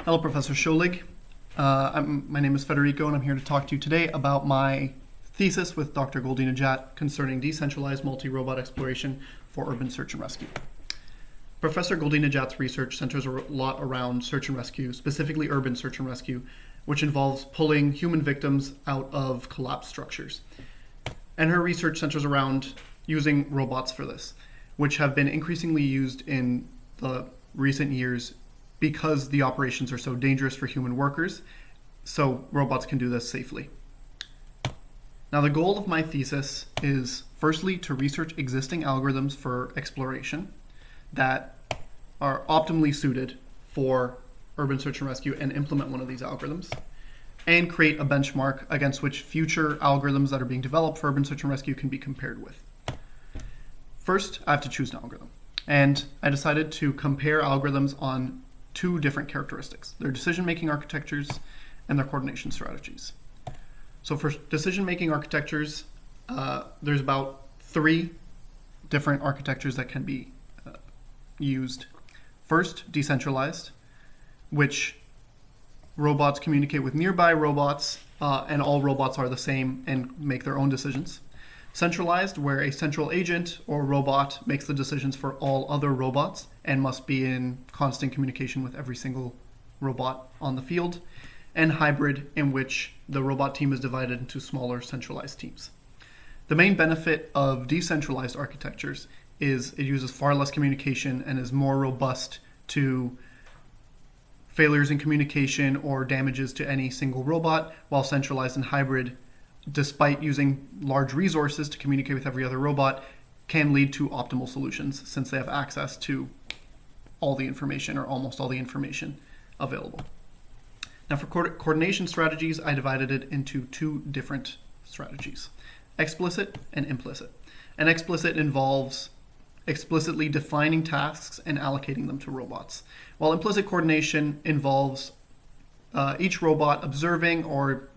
Hello, Professor Scholig. My name is Federico, and I'm here to talk to you today about my thesis with Dr. Goldina-Jat concerning decentralized multi-robot exploration for urban search and rescue. Professor Goldina-Jat's research centers a lot around search and rescue, specifically urban search and rescue, which involves pulling human victims out of collapsed structures. And her research centers around using robots for this, which have been increasingly used in the recent years because the operations are so dangerous for human workers, so robots can do this safely. Now, the goal of my thesis is firstly to research existing algorithms for exploration that are optimally suited for urban search and rescue and implement one of these algorithms, and create a benchmark against which future algorithms that are being developed for urban search and rescue can be compared with. First, I have to choose an algorithm, and I decided to compare algorithms on two different characteristics: their decision-making architectures and their coordination strategies. So for decision-making architectures, there's about 3 different architectures that can be used. First, decentralized, which robots communicate with nearby robots, and all robots are the same and make their own decisions. Centralized, where a central agent or robot makes the decisions for all other robots and must be in constant communication with every single robot on the field. And hybrid, in which the robot team is divided into smaller centralized teams. The main benefit of decentralized architectures is it uses far less communication and is more robust to failures in communication or damages to any single robot, while centralized and hybrid, despite using large resources to communicate with every other robot, can lead to optimal solutions since they have access to all the information or almost all the information available. Now, for coordination strategies, I divided it into 2 different strategies: explicit and implicit. And explicit involves explicitly defining tasks and allocating them to robots, while implicit coordination involves each robot observing or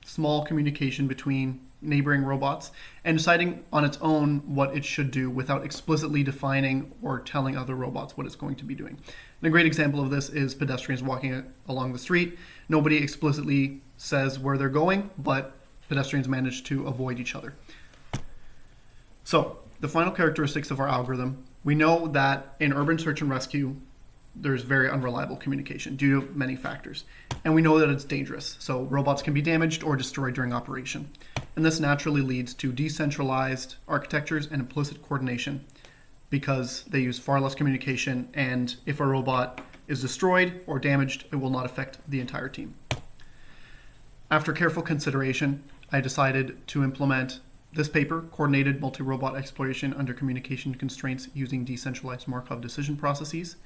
small communication between neighboring robots and deciding on its own what it should do without explicitly defining or telling other robots what it's going to be doing. And a great example of this is pedestrians walking along the street. Nobody explicitly says where they're going, but pedestrians manage to avoid each other. So, the final characteristics of our algorithm: we know that in urban search and rescue, there's very unreliable communication due to many factors. And we know that it's dangerous, so robots can be damaged or destroyed during operation. And this naturally leads to decentralized architectures and implicit coordination because they use far less communication, and if a robot is destroyed or damaged, it will not affect the entire team. After careful consideration, I decided to implement this paper, Coordinated Multi-Robot Exploration Under Communication Constraints Using Decentralized Markov Decision Processes.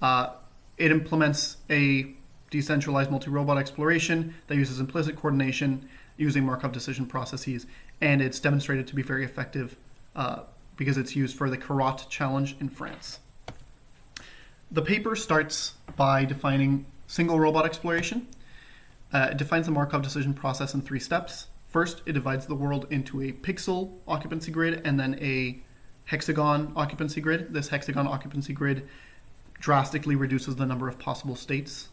It implements a decentralized multi-robot exploration that uses implicit coordination using Markov decision processes, and it's demonstrated to be very effective because it's used for the Carotte challenge in France. The paper starts by defining single robot exploration. It defines the Markov decision process in 3 steps. First, it divides the world into a pixel occupancy grid and then a hexagon occupancy grid. This hexagon occupancy grid drastically reduces the number of possible states.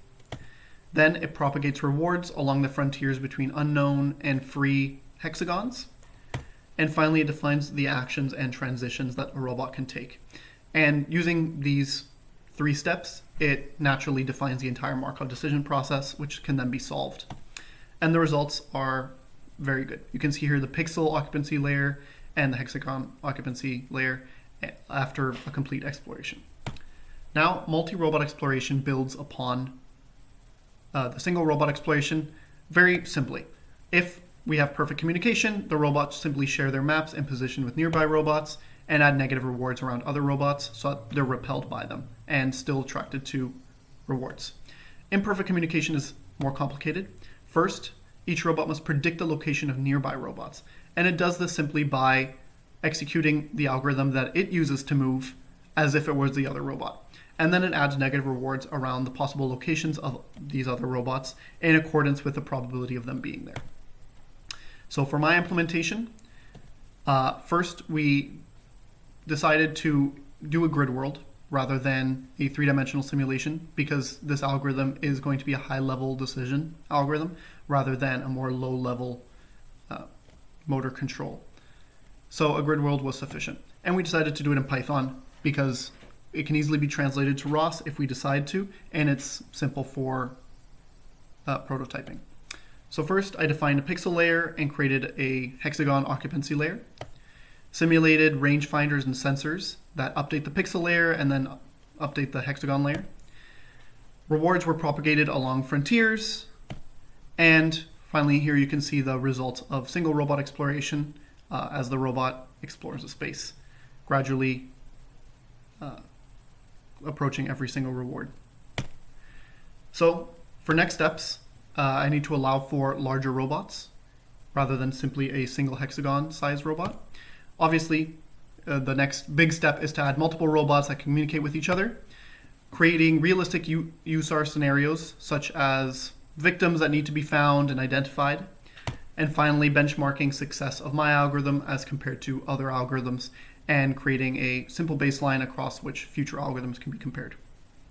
Then it propagates rewards along the frontiers between unknown and free hexagons. And finally, it defines the actions and transitions that a robot can take. And using these 3 steps, it naturally defines the entire Markov decision process, which can then be solved. And the results are very good. You can see here the pixel occupancy layer and the hexagon occupancy layer after a complete exploration. Now, multi-robot exploration builds upon the single robot exploration very simply. If we have perfect communication, the robots simply share their maps and position with nearby robots and add negative rewards around other robots so that they're repelled by them and still attracted to rewards. Imperfect communication is more complicated. First, each robot must predict the location of nearby robots, and it does this simply by executing the algorithm that it uses to move as if it was the other robot. And then it adds negative rewards around the possible locations of these other robots in accordance with the probability of them being there. So for my implementation, first we decided to do a grid world rather than a three-dimensional simulation, because this algorithm is going to be a high-level decision algorithm rather than a more low-level motor control. So a grid world was sufficient. And we decided to do it in Python because it can easily be translated to ROS if we decide to, and it's simple for prototyping. So first I defined a pixel layer and created a hexagon occupancy layer. Simulated rangefinders and sensors that update the pixel layer and then update the hexagon layer. Rewards were propagated along frontiers. And finally, here you can see the results of single robot exploration as the robot explores the space, gradually approaching every single reward. So for next steps, I need to allow for larger robots rather than simply a single hexagon sized robot. Obviously, the next big step is to add multiple robots that communicate with each other, creating realistic USAR scenarios such as victims that need to be found and identified, and finally benchmarking success of my algorithm as compared to other algorithms and creating a simple baseline across which future algorithms can be compared.